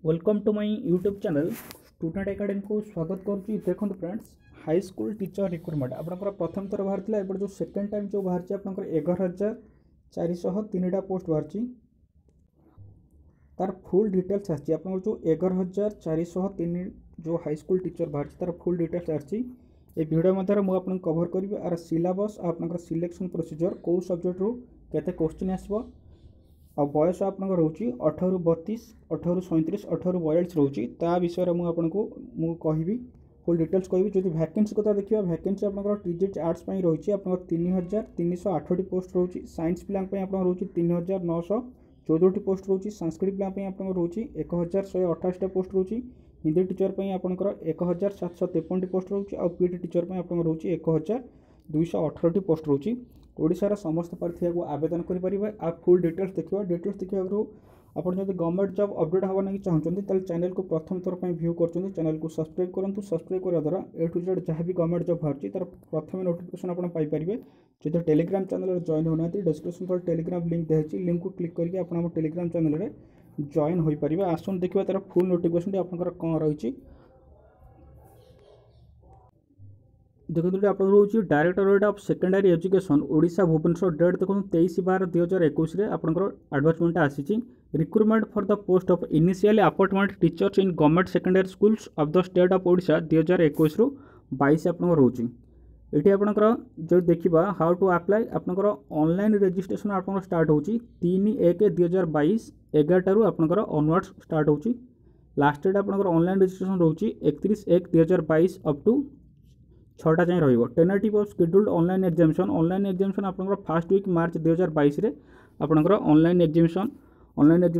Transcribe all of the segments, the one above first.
Welcome to my YouTube channel student academy को स्वागत करुँच। देखो friends, high school teacher recruitment आपंकर प्रथम थर बाहर एब जो सेकेंड टाइम जो बाहर आप 11,403 पोस्ट बाहर तार फुल डिटेल्स आसी आप जो 11,403 जो हाई स्कूल टीचर बाहर तार फुल डिटेल्स आसी भिडियो मध्य मुझे कवर करी आर सिलेबस आप सिलेक्शन प्रोसीजर कौ सब्जेक्ट रू केते क्वेश्चन आसो आ बयस आप रोचे 18 ରୁ 32 18 ରୁ 37 18 ରୁ 42 रोचे ता विषय में मुझे कहि फुल डिटेल्स कहि जो वैकेंसी कथा देखिए वैकेंसी आप टीजेट आर्ट्स रही है 3,308 पोस्ट रोचे साइंस पिला रोचे 3,914 पोस्ट रोचे संस्कृत पिला आप रोचे 1,128 पोस्ट रोचे हिंदी टीचर आपंकर 1,753 पोस्ट रोचे और पीटी टीचर आप रोचे 1,218 पोस्ट रोचे ओडिशार समस्त प्रार्थी को आवेदन करेंगे। आप फुल डिटेल्स देखा आप गवर्नमेंट जॉब अपडेट हवा नहीं चाहते चैनल को प्रथम थर पर व्यू कर चैनल को सब्सक्राइब करूँ। सब्सक्राइब करने द्वारा ए टू जेड जहाँ भी गवर्नमेंट जॉब बाहर तार प्रथम नोटिफिकेशन आप पाइपर। जो टेलीग्राम चैनल जॉइन होना डिस्क्रिप्शन तले टेलीग्राम लिंक दिखाई लिंक को क्लिक करके आप टेलीग्राम चैनल में जॉइन हो पारे। आसन देखिए तार फुल नोटिफिकेशन आपंकर कौन रही देखते आप रोचे directorate of secondary education Odisha Bhubaneswar date देखो 23/12/2021 आपंकर एडवर्टाइजमेंट आसी recruitment for the post of initial appointment teachers in government secondary schools of the state of Odisha 2021 ରୁ 22 आप रोचे ये आपंकर जो देखा हाउ टू अप्लाई आपंकर ऑनलाइन रजिस्ट्रेशन आप स्टार्ट हो 3/1/2022 11 आपंकर ऑनवर्ड्स स्टार्ट हो लास्ट डेट आपंकर ऑनलाइन रजिस्ट्रेशन रोचे 31/1/2022 अप टू 6टा जाए रही टेनेटिव ऑफ शेड्यूल्ड ऑनलाइन एग्जामिनेशन आपंकर फर्स्ट वीक मार्च 2022 रे आपंकर ऑनलाइन एग्जामिनेशन हम जो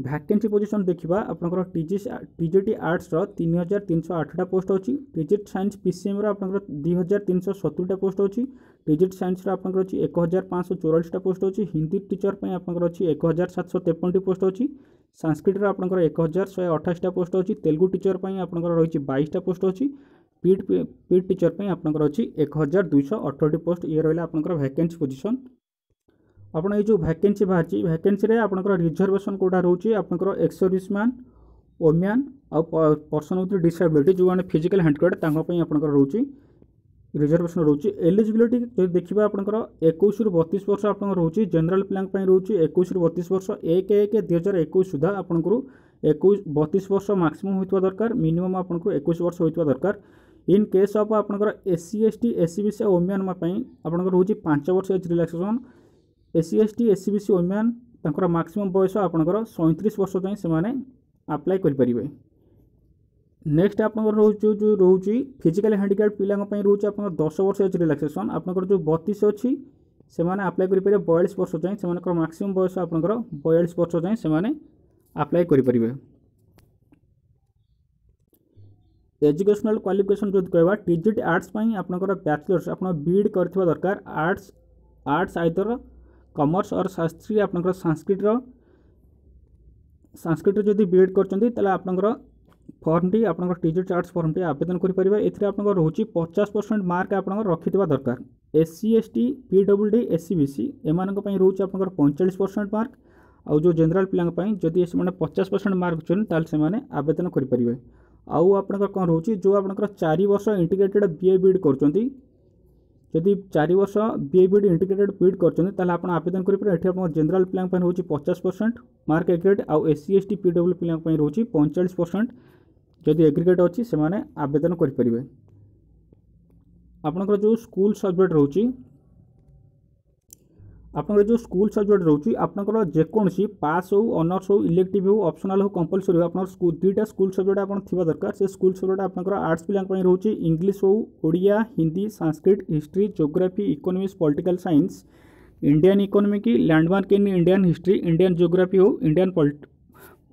वैकेंसी पोजीशन देखा आपंकर टीजेटी आर्ट्स 3,308 पोस्ट अच्छी टीजेट साइंस पीसीएम आपंकर 2,370 पोस्ट अच्छी टीजेट साइंस आपंकर अच्छी 1,544 पोस्ट अच्छी हिंदी टीचर आपंकर अच्छी 1,753 पोस्ट अच्छी संस्कृत आपंकर 1,128 पोस्ट अच्छी तेलुगु टीचर आपंकर रही 22 पोस्ट अच्छी पीट टीचर आपंकर अच्छी 1,218 पोस्ट ये रहा आपंकर वैकेंसी पोजीशन। आपन ये जो वैकेंसी बाहर वैकेंसी आपंकर रिजर्वेशन कोटा रोचे आपंकर एक्स सर्विसमैन वोमेन और पर्सन विथ डिसेबिलिटी जो मैंने फिजिकल हैंडिकैप्ड आपंकर रोचे रिजर्वेशन रोचे एलिजिबिलिटी जो देखा आपंकर 21 ରୁ 32 वर्ष आपंकर रोचे जनरल पिला रोचे 21 ରୁ 32 वर्ष 1/1/2021 सुधा आपंकर 32 वर्ष मैक्सिमम होता दरकार मिनिमम आपंकर 21 वर्ष होता दरकार। इन केस ऑफ आपंकर SC ST SCBC वोमेन आपंकर रोचे 5 वर्ष age relaxation SC ST SCBC women तांकर मैक्सिमम बयस आपंकर 37 वर्ष जाए से अप्लाई करेंगे। नेक्स्ट आपंकर रोचे जो रोचे फिजिकल हैंडिकैप्ड पिला रोचे आप 10 वर्ष एज रिलैक्सेशन आपंकर जो 32 अच्छी से अप्लाई करेंगे 42 वर्ष जाए से मैक्सिमम बयस आपंकर 42 वर्ष जाए से अप्लाई करेंगे। एजुकेशनल क्वालिफिकेशन जो कहवा टीजेट आर्ट्स आपंकर बैचलर्स आप बीएड करथिबा दरकार आर्ट्स आइदर कॉमर्स और शास्त्री आपंकर संस्कृत जदि बीएड करछन्ती आपंकर फॉर्म टी आपंकर टीजेट आर्ट्स फॉर्म टी आवेदन करेंगे। एथिरे आपंकर रोची 50% मार्क आपंकर रखिथिबा दरकार SC ST PWD SCBC एमानक पई रोची आपंकर 45% मार्क आउ जो जनरल पिलांग जदि से 50% मार्क रखछन ताल से आवेदन करेंगे। आउ आपंकर कौन रोचे जो आपंकर 4 वर्ष इंटीग्रेटेड बीए बीएड करछन्ती जदि 4 वर्ष बीए बीएड इंटीग्रेटेड बीएड करछन्ती ताल आपण आवेदन करेंगे। एठी आपन जनरल पिलांग रोचे 50% मार्क एग्रीगेट आउ SC ST PWD पिलांग रोचे 45% जदि एग्रीगेट अच्छी से आवेदन करेंगे। आपंकर जो स्कूल सब्जेक्ट रोचे आपंकर जो स्कूल सब्जेक्ट रोचे आपंकर जेकोसी पास हो ऑनर्स हो इलेक्टिव हो ऑप्शनल हो कंपलसरी हो आपन स्कूल 2टा स्कूल सब्जेक्ट आपन थिबा दरकार से स्कूल सब्जेक्ट आपंकर आर्ट्स पिलांग रोचे इंग्लिश हो Odia Hindi Sanskrit history geography economics political science Indian economy key landmark in Indian history Indian geography हो इंडियन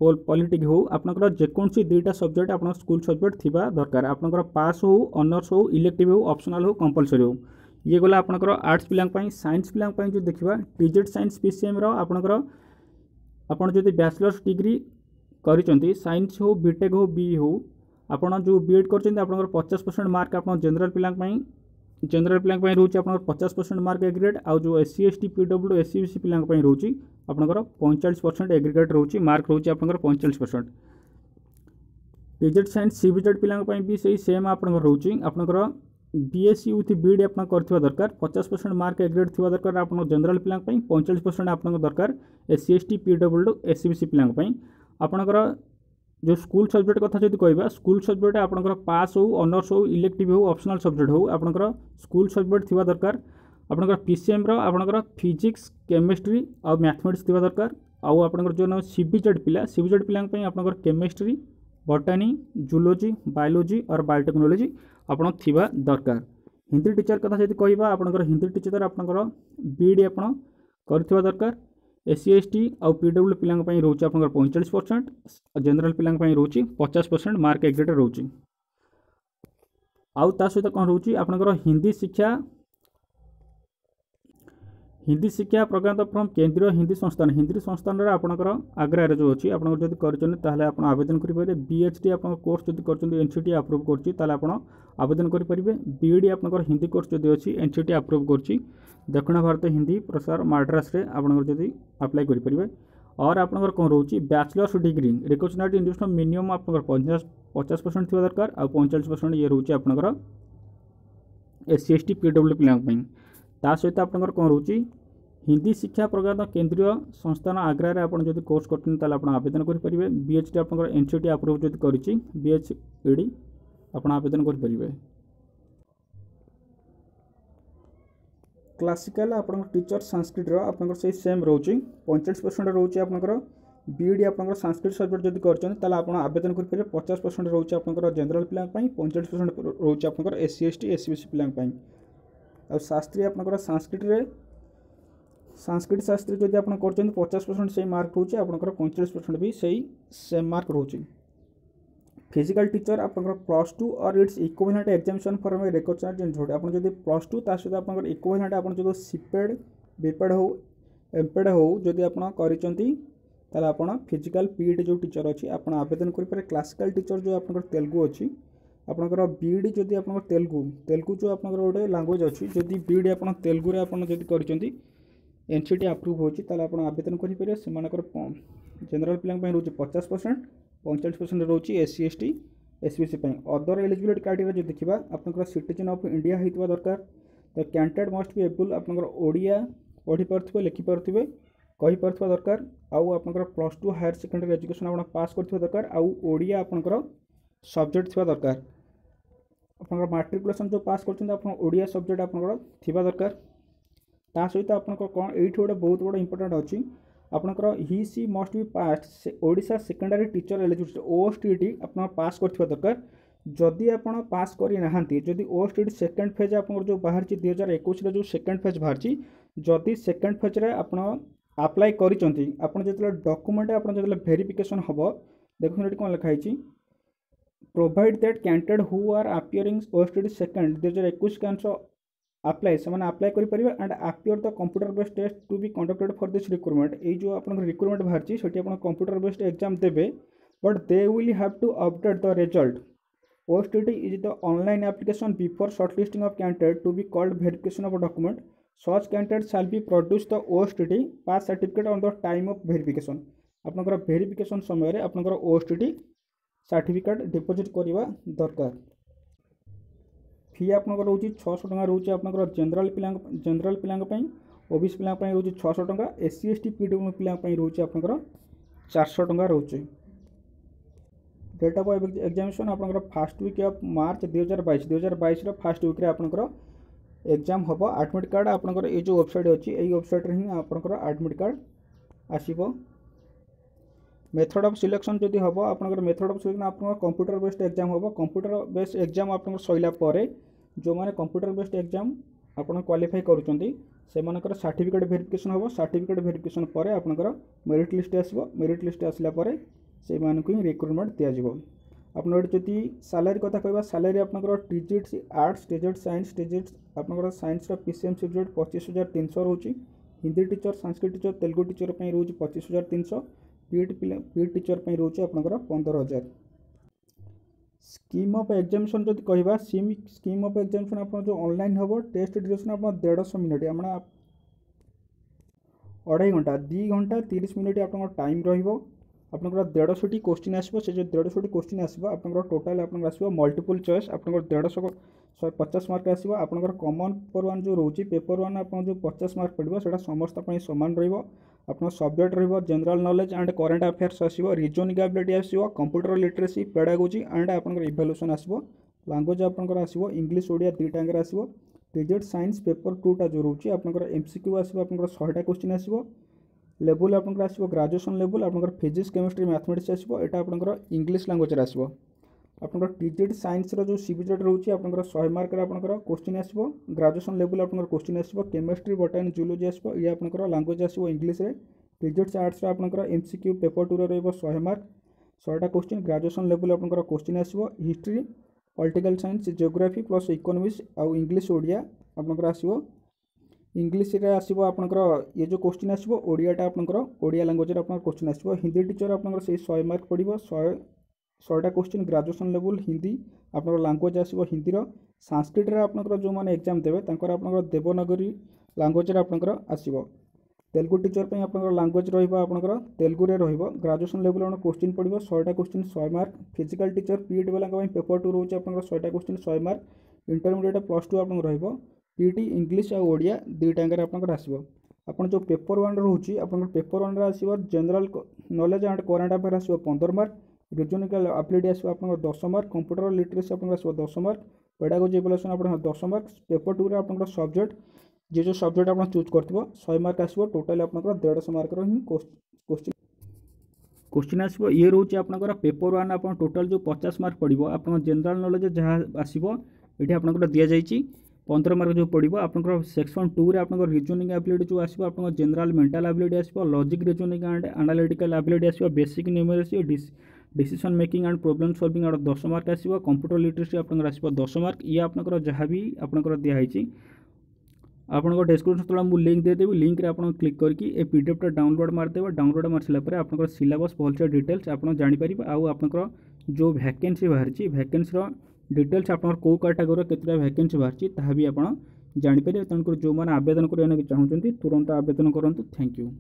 पॉलिटिक्स हो आपंकर जेकोसी 2टा सब्जेक्ट आप स्कूल सब्जेक्ट थिबा दरकार आपंकर पास हो ऑनर्स हो इलेक्टिव हो ऑप्शनल हो कंपलसरी हो ये गला आपंकर आर्ट्स पिलांग साइंस पिलांग जो देखा टीजेट साइंस पीसीएम आपंकर आपन जो बैचलर्स डिग्री करिसेंती साइंस हो बीटेक हो बी हो आपन जो बीएड करछन्ती आपंकर 50% मार्क आप जनरल पिलांग रोचे आपंकर 50% मार्क एग्रीगेट आउ जो SC ST PWD SCBC पिलांग रोचे आपंकर 45% एग्रीगेट रोचे मार्क रोचे आपंकर 45%। टीजेड साइंस सीबीजेड पिला भी सही सेम आपंकर रोचे आपंकर बीएससी विथ बीडी आप कर दरकार 50% मार्क एग्रेड थी दरकार आप जनरल पिला 45% आप दरकार एससी एसटी पीडब्ल्यू एससीबीसी पिला आपंकर जो स्कूल सब्जेक्ट कथा जब कह स्कूल सब्जेक्ट आपंकर पास हो ऑनर्स हो इलेक्टिव हो ऑप्शनल सब्जेक्ट हो आपंकर स्कूल सब्जेक्ट थी दरकार आपंकर पीसीएम आपंकर फिजिक्स केमिस्ट्री और मैथमेटिक्स थी दरकार आउ आपंकर जो सीबीजेड पिला आपंकर केमिस्ट्री बॉटनी जूलॉजी बायोलॉजी और बायोटेक्नोलॉजी आपन थिबा दरकार। हिंदी टीचर कथा जब कह आपंकर हिंदी टीचर आपंकर बीडी आप कर दरकार एससी एसटी आउ पीडब्ल्यू पिला रोचे आपंकर 45% जनरल पिला रोचे 50% मार्क एग्रेड रोचे आउ ता सहित कौन रोचे आपंकर हिंदी शिक्षा प्रज्ञात फ्रम केंद्रीय हिंदी संस्थान आपंकर आग्रा जो अच्छी आप कर आवेदन करेंगे बीएचडी आप कोर्स जब कर एनसीटी अप्रूव कर आवेदन करेंगे बीईडी आपंकर हिंदी कोर्स जब अच्छी एनसीटी अप्रूव कर दक्षिण भारत हिंदी प्रसार मद्रास रे आपंकर जब अप्लाई करेंगे और आपंकर कौन रोचे bachelor's degree recognised institution minimum आपंकर 50% थी दरकार आ 45% ये रोचे आपंकर एससी एसटी पीडब्ल्यू पिला ता सहित आपंकर कौन रोचे हिंदी शिक्षा प्रज्ञात केंद्रीय संस्थान आग्रा रे आपन जदि कोर्स करते आप आवेदन करेंगे बीएचडी आप एनसीटी अप्रूव जब कर बीएचडी आप आवेदन करेंगे क्लासिकल आप टीचर संस्कृत आप से सेम रोचे 45% रोचे आपंकर बीईडी आप संस्कृत सब्जेक्ट जब कर आवेदन करेंगे 50% रोचे आपंकर जनरल पिला 45% रोचे आपंकर एससी एसटी एससीबीसी पिला और शास्त्री आपंकर संस्कृत शास्त्री जब आप कर 50% से मार्क रोचे आपंकर 45% भी सही सेम मार्क रोचे फिजिकल टीचर आपंकर +2 और it's equivalent examination for a recognised institute आप जब +2 ता सहित आपंकर इक्विवेलेंट आप जो सीपेड बीपेड हो एमपेड हो जदि आप कर फिजिकल पीईटी जो टीचर अच्छी आप आवेदन करेंगे क्लासिकल टीचर जो आप तेलुगु अच्छी आपंकर बीईडी जदि आप तेलुगु जो आप गोटे लैंग्वेज अच्छी जदि बीईडी आप तेलुगु रे आप जदि कर एनसीटी अप्रूव होची आप आवेदन करेंगे से जनरल पिला रोचे 50% 45% रोचे SC ST SCBC other eligibility criteria जो देखा आपंकर सिटीजन ऑफ इंडिया होता दरकार तो कैंडिडेट मस्ट बी एबल आपंकर ओडिया पढ़ी पारे लिखिपारे कहीपर दरकार आउ आपंकर +2 हायर सेकेंडरी एजुकेशन आप पास कर दरकार आउ ओडिया आपंकर सब्जेक्ट थी दरकार आपंकर मैट्रिकुलेशन जो पास कर ओडिया सब्जेक्ट आपंकर थी दरकार ता सहित आपंकर कौन ये गोटे बहुत बड़ा इंपोर्टेंट अच्छी आपंकर he she must be pass Odisha secondary teacher eligibility OSTT आप पास कर दरकार जदि आप पास करना जदि ओएसटीटी सेकेंड फेज आप जो बाहर 2021 जो सेकेंड फेज बाहर जदि सेकेंड फेज रे आप अप्लाई कर डॉक्यूमेंट आप वेरिफिकेशन हम देखो ये कौन लिखाई provide that candidate who are appearing OSTT second 2021 can apply से अप्लाई करेंगे and appear the computer based test to be conducted for this recruitment ये जो आप रिक्रुटमेंट बाहर से कंप्यूटर बेस्ड एग्जाम देवे but they will have to update the result OSTT is the online application before shortlisting of candidate to be called verification of document such candidate shall be produce the OSTT pass certificate on the time of verification आपंकर verification समय आपंकर OSTT certificate deposit करवा दरकार फी आपंकर रोचे 600 टका रोचे आपंकर जनरल पिला ओबीसी पिला रोचे 600 टका एससी एसटी पीडब्ल्यू पिला रोचे आपंकर 400 टका रोचे डेट ऑफ एग्जामिनेशन आपंकर first week of March 2022 first week रे आपंकर एग्जाम हम एडमिट कार्ड आपंकर ये जो वेबसाइट अच्छी यही वेबसाइट रे ही आपंकर एडमिट कार्ड आसीबो मेथड ऑफ सिलेक्शन जदि हम आपंकर मेथड ऑफ सिलेक्शन आप कंप्यूटर बेस्ड एग्जाम हम कंप्यूटर बेस्ड एग्जाम आपंकर सइला परे जो माने कंप्यूटर बेस्ड एग्जाम आपन क्वालिफाई करूचंती से मानकर सर्टिफिकेट वेरिफिकेशन हम सर्टिफिकेट वेरिफिकेशन पर आपंकर मेरिट लिस्ट आसबो मेरिट लिस्ट आसला परे से मानक ही रिक्रुटमेंट दिया जिवो आपन जदि सैलरी कथा कहबा सैलरी आपंकर टीजेट आर्ट्स टीजेट साइंस टीजेट आपंकर साइंस रो पीसीएम सब्जेक्ट 25300 रोची Hindi teacher Sanskrit teacher Telugu teacher पई रोची 25300 पीट टीचर पई रोचे आपनकर 15000 स्कीम ऑफ एग्जामिनेशन जदि कहबा स्कीम ऑफ एग्जामिनेशन आपन जो ऑनलाइन हबो टेस्ट ड्यूरेशन आपन 150 मिनिट हमरा 2.5 घंटा 2 घंटा 30 मिनिट आपन टाइम रहिबो आपनकर 150 क्वेश्चन आसो से जो 150 क्वेश्चन आसो आपनकर टोटाल आपनकर आसो मल्टीपल चॉइस आपनकर 150 मार्क आसो आपनकर कॉमन पेपर वन जो रोची पेपर वन आप जो 50 मार्क पड़ो से समस्त सामान रहिबो आपन सब्जेक्ट रहिबो general knowledge and current affairs आसो रीजनिंग एबिलिटी आसो कंप्यूटर लिटरेसी पेडागोजी एंड आपनकर इवैल्यूएशन आसो लैंग्वेज आपनकर आसो इंग्लिश ओडिया दुईटांगर आसो फिजिक्स साइंस पेपर 2टा जो रोची आपनकर एमसीक्यू आसो आपनकर 100टा क्वेश्चन आसो लेवल आपनकर आसो ग्रेजुएशन लेवल आपनकर फिजिक्स केमिस्ट्री मैथमेटिक्स आसो एटा आपनकर इंग्लिश लैंग्वेज रे आसो आपनकर टीजेड साइंस रो जो सीबीजेड रोची आपनकर 100 मार्क रे आपनकर क्वेश्चन आसो ग्रेजुएशन लेवल आपनकर क्वेश्चन आसो केमिस्ट्री बॉटनी जूलॉजी आसो ये आपनकर लैंग्वेज आसो इंग्लिश रे फिजिक्स आर्ट्स रे आपनकर एमसीक्यू पेपर 2 रे रहबो 100 मार्क 100टा क्वेश्चन ग्रेजुएशन लेवल आपनकर क्वेश्चन आसो history political science geography plus economics आउ इंग्लिश ओडिया आपनकर आसो इंग्लिश रे आसो आपनकर ये जो क्वेश्चन आसो ओडियाटा आपनकर ओडिया लैंग्वेज रे आपनकर क्वेश्चन आसो हिंदी टीचर आपनकर से 100 मार्क पड़िबो 100टा क्वेश्चन ग्रेजुएशन लेवल हिंदी आपनकर लैंग्वेज आसो हिंदी रो संस्कृत रे आपनकर जो माने एग्जाम देबे तांकर आपनकर देवनागरी लैंग्वेज रे आपनकर आसीबो तेलुगु टीचर पे आपनकर लैंग्वेज रहिबो आपनकर तेलुगु रे रहिबो ग्रेजुएशन लेवल आपन क्वेश्चन पड़िबो 100टा question 100 mark physical teacher PT वाला का पेपर 2 रोचे आपनकर 100टा क्वेश्चन 100 मार्क इंटरमीडिएट प्लस 2 आपनकर रहिबो पीटी इंग्लिश आ ओडिया दुईटांगर आपनकर आसीबो आपन जो पेपर 1 रोची आपनकर पेपर 1 रे आसीबो general knowledge and current affair आसीबो 15 मार्क रीजनिंग एबिलिटी आसीबो आपनकर 10 मार्क कंप्यूटर लिटरेसी आपनकर आसीबो 10 मार्क पेडागोजी इवैल्यूएशन आपनकर 10 मार्क पेपर 2 रे आपनकर सब्जेक्ट जे जो सब्जेक्ट आप चूज करथिबो 100 मार्क आसीबो टोटल आपनकर 150 मार्क रो ही क्वेश्चन आसीबो ये रोची आपनकर पेपर 1 आपन टोटल जो 50 मार्क पड़िबो आपन जनरल नॉलेज जहाँ आसीबो एठी आपनकर दिया जाईची 15 मार्क जो पड़ो आपनकर सेक्शन 2 रे आपनकर रीजनिंग एबिलिटी जो आसीबो आपनकर जनरल मेंटल एबिलिटी आसीबो logic reasoning and analytical ability आसीबो basic numeracy decision making and problem solving और 10 मार्क आसीबो कंप्यूटर लिटरेसी आपनकर आसीबो 10 मार्क ये आपनकर जहाँ भी आपनकर दिया होईची आपनकर डिस्क्रिप्शन तला मु लिंक दे देबी लिंक रे आपन क्लिक करके ए पीडीएफ टा डाउनलोड मार देबो डाउनलोड मारसिला परे आपनकर सिलेबस भलसे डिटेल्स आपन जानि परिबे आउ आपनकर जो वैकेंसी बाहरची वैकेंसी रो डिटेल्स आपनकर को कैटेगरी केतरा वैकेंसी बाहरची ताहा भी आपन जानि परिबे तनकर जो माने आवेदन करने चाहउछंती तुरंत आवेदन करंतु थैंक यू।